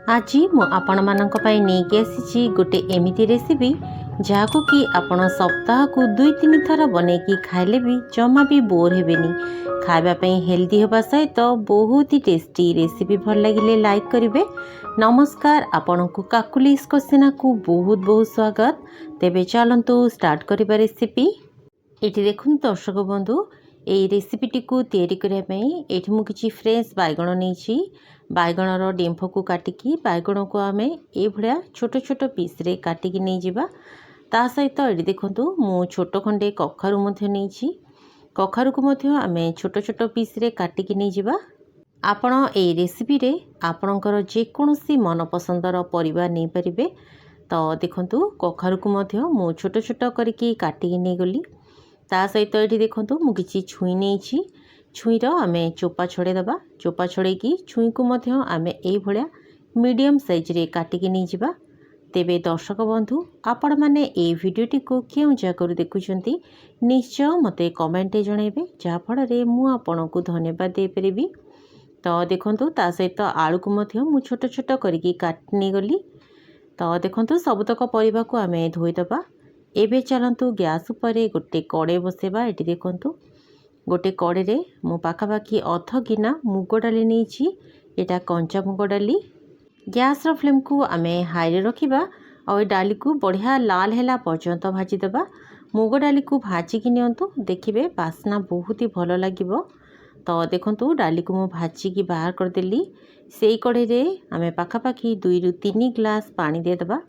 आज मु आपण मानक पई नेकी आसीची गोटे एमिति रेसिपी जहाको कि आपण सप्ताह को 2-3 थर बनेकी खाइले भी जमा भी बोर हेबेनी। खाइबा पई हेल्दी होबा सहित बहुत ही टेस्टी रेसिपी भल लागिले लाइक करिवे। नमस्कार, आपण को काकुलीस क्वेश्चन को बहुत बहुत स्वागत। तेबे चलंतु स्टार्ट करिबा रेसिपी। एठी देखुन दर्शक बंधु, एई रेसिपीटी को तैयारी करिया पई एठी मु किछि फ्रेश बैगण नेछि। बैगणर डेम्फ को काटिकी बैगण को आम ये छोट छोट पीस रे काटिकी नहीं जिबा। ता सहित ये देखंतु मु छोट खंडे कखारु मध्य नेछि। कखारु को मध्य आम छोट छोट पीस रे काटिकी नहीं जिबा। आपण ए रेसिपी रे आपणकर जेकोसी मन पसंदर परिबा नहीं परिबे। तो देखंतु कखारु को मध्य मु छोट छोट करिकी काटिकी नहीं गली। ता सहित ये देखंतु मु किछि छुई नेछि। छुईर आम चोपा छड़े दबा। चोपा छड़ेकी छुई को मध्य आम ये मीडियम साइज रे काटिकी नहीं जिबा। तेबे दर्शक बंधु, आपण माने ए वीडियोटी को क्यों जगह देखुछंती निश्चय मते कमेंटे जणेबे, जहा फल रे मु आपन को धन्यवाद दे परिबी। तो देखंतु ता सहित आलू को मध्य मु छोट छोट करिकी काटनी गली। तो देखंतु सबतक परिबा को आम धोई दबा। एबे चलंतु गैस उपरे गोटे कड़े बसेबा। एटी देखंतु गोटे कड़े रे मु पाखापाखि अध गिना मुग डाली नहीं। एटा कंचा मुग डाली। गैस रो फ्लेम को आम हाई रे रखिबा और डाली को बढ़िया लाल हैला पर्यंत भाजी देबा। मुग डाली को भाजिकी नियंतु, देखिबे बास्ना बहुत ही भल लागिबो। तो देखंतु डाली को मु भाजिकी बाहर कर देली। सेई कड़े रे आम पाखापाखि 2 ରୁ 3 ग्लास पानी दे देबा।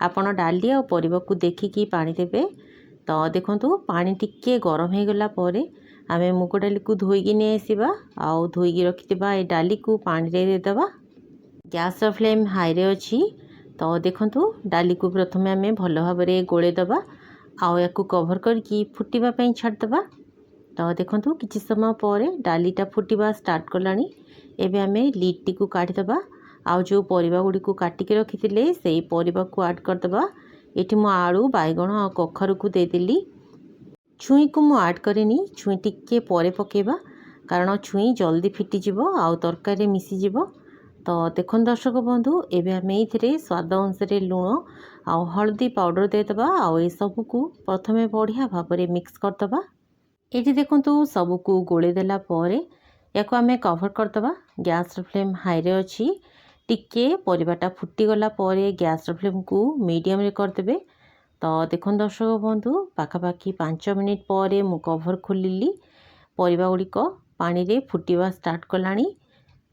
आपण डाली और परिबा को देखिकी पानी देबे। तो देखंतु पानी टिके गरम हो गला परे आम मुग डाली को धोईकी नहीं आसवा। आउ धोईकी रखिथिबा ए डाली को पानी रे दे देबा। गैस रो फ्लेम हाई रे अछि। तो देखंतु डाली को प्रथमे आम भल भाव में गोले दबा। आउ याकू कवर करके फुटिबा पई छाड़ दबा। तो देखंतु किछि समय पर डालीटा फुटिबा स्टार्ट कलानी। एबे आम लिड टी को काढी दबा। आउ जो परिबा गुडी को काटिके रखिथिले सेई परिबा को ऐड कर दबा। एठी मु आलू, बैगण और कखारु को दे देली। छुई को मु ऐड करेनी। छुई टिके परे पकेबा, कारण छुई जल्दी फिटिजिब आउ तरकारी मिसीजिब। तो देखन दर्शक बंधु, एबे आम ये स्वाद अनुसार लुण आउ हल्दी पाउडर देदेबा। आउ ए सबू को प्रथमे बढ़िया भाव में मिक्स करदबा। ये देखंतु सबू को गोले देला परे याको आम कवर करदबा। गैस फ्लेम हाई रे अछि। टिके परिबाटा फुटीगला परे गैस फ्लेम को मीडियम रे करदेबे। तो देखो दर्शक बंधु, पाखापाखि 5 मिनिट पर मु कवर खोलिली। परिबा गुड़िक पानी रे फुटिबा स्टार्ट कलानी।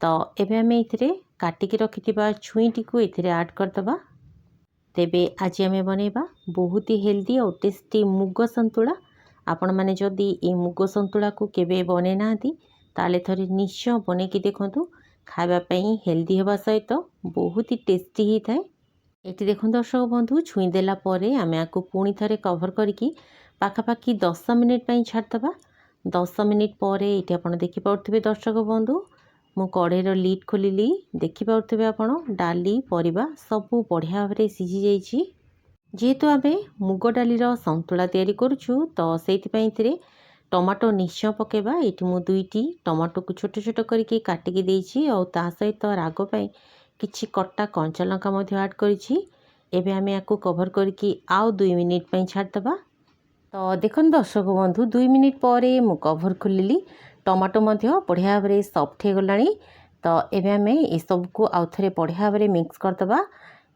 तो एबे आम ये काटिकी रखिथिबा छुईटी को एथिरे ऐड करदबा। तेबे आज आम बनेबा बहुत ही हेल्दी और टेस्टी मुग संतुला। आपण माने जदि ए मुग संतुला को केबे बने नांती ताले थरे निश्चय बनेकी देखंतु। खाइबा पई हेल्दी होबा सहित बहुत ही टेस्टी ही थाए। एटी देखो दर्शक बंधु, छुई देला परे आम आपको पुणी थे कवर करके पाखापाखि 10 मिनिट पई छाड़दबा। 10 मिनिट पर ये आप देखिपे दर्शक बंधु, मु कड़ेर लिड खोलिली। देखिपे आपण डाली परिबा सबू बढ़िया भाव में सीझी जाइए। जेहेतु आम मुग डालीर संतुला तैयारी करुछु, तो से टमाटो निश्चय पकेबा। ये मु 2टी टमाटो को छोट छोट करके काटिकी देइछि और ता सहित राग पाई किछि कट्टा कंचा लंका मध्य ऐड करिछि। एबे आम याकू कवर करके आउ 2 मिनिट पई छाड़दबा। तो देखन दर्शक बंधु, 2 मिनिट पर मु कवर खोलिली। टमाटो मध्य बढ़िया भाव में सॉफ्ट हो गलानी। तो एबे आम ए सब को आउ थरे बढ़िया भाव में मिक्स करदबा।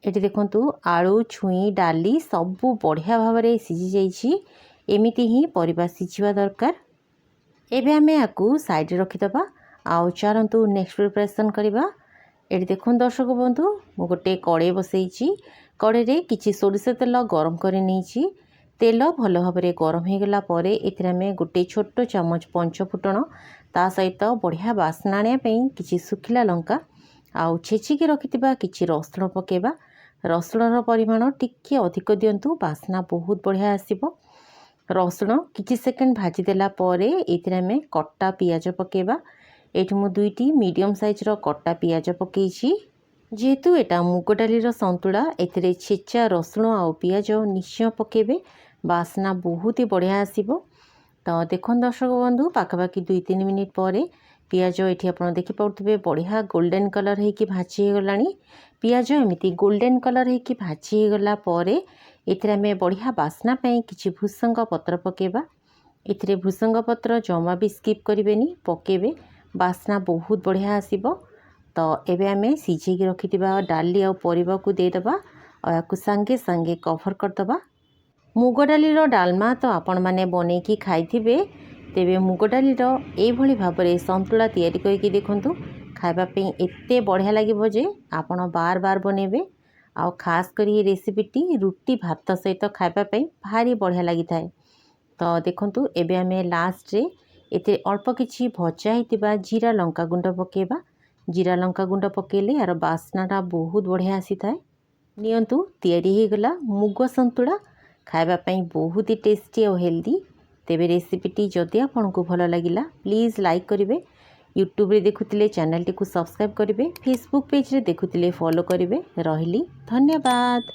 एटी देखंतु आलू, छुई, डाली सबू बढ़िया भाव में सीझी जाइछि। एमिति ही परिबा सीझिबा दरकार। एबे आम याकू साइड रे रखिदबा। आउ चलंतु नेक्स्ट प्रिपरेशन करिबा। ये देखो दर्शक बंधु, मु गोटे कड़े बसई। कड़े रे किछि सोरिष तेल गरम कर नहीं। तेल भल भाव में गरम हो गला परे एथिरे आम गोटे छोट चामच पंचफुटण, ता सहित बढ़िया बास्ना आने किछि सुखिला लंका आउ छेचिकी रखिथिबा किछि रसुण पकेबा। रसुणर परिमाण टिके अधिक दियंतु, बास्ना बहुत बढ़िया आसीबो। रसुण किछि सेकेंड भाजी देला परे एथिरे आम कट्टा पियाज पकेबा। एठी मु 2टी मीडियम साइज रो कट्टा पियाज पकेइछि। जेहेतु एटा मुग डालीर संतुला, एथिरे छेचा रसुण आउ पियाज निश्चय पकेबे, बास्ना बहुत ही बढ़िया आसीबो। तो देखो दर्शक बंधु, पाखापाखि 2-3 मिनिट पर पियाज ये आप देखी पारे बढ़िया गोल्डन कलर होगी भाजी गला पियाज एमती गोल्डन कलर होगी भाजी गला आम बढ़िया बास्ना किसी भूसंग पत्र पकेबा। एथिरे भूसंग पत्र जमा भी स्किप करेंगे पकेबे बास्ना बहुत बढ़िया आसीबो। तो एबे आमे सिझेकी रखिथिबा डाली आ परिबा को देदेबा और याकू सांगे सांगे कभर करदबा। मुग डालीर डालमा तो आपण माने बनेकी खाइथिबे तेबे मुग डालीर एभली भाबरे संतुला तैयारी करके देखंतु खाइबा पे एते बढ़िया लागिबो जे आपण बार बार बनेबे। आ खास करी रेसिपीटी रुटी भात सहित खाइबा पे भारी बढ़िया लगी थाए। तो देखंतु एबे आमे लास्ट रे एते अल्प किछि भजा हितिबा जीरा लंका गुंड पकेबा। जीरा लंका गुंड पकेले यार बास्नाटा बहुत बढ़िया आसी थाए। नियंतु तैयारी हो गला मुग संतुला खाइबा पे बहुत ही टेस्टी और हेल्दी। तेबे रेसिपीटी जदि आपको भल लगिला प्लीज़ लाइक करेंगे। यूट्यूब रे देखुतिले चैनल टी को सब्सक्राइब करेंगे। फेसबुक पेज रे देखुतिले फॉलो करेंगे। रहिली धन्यवाद।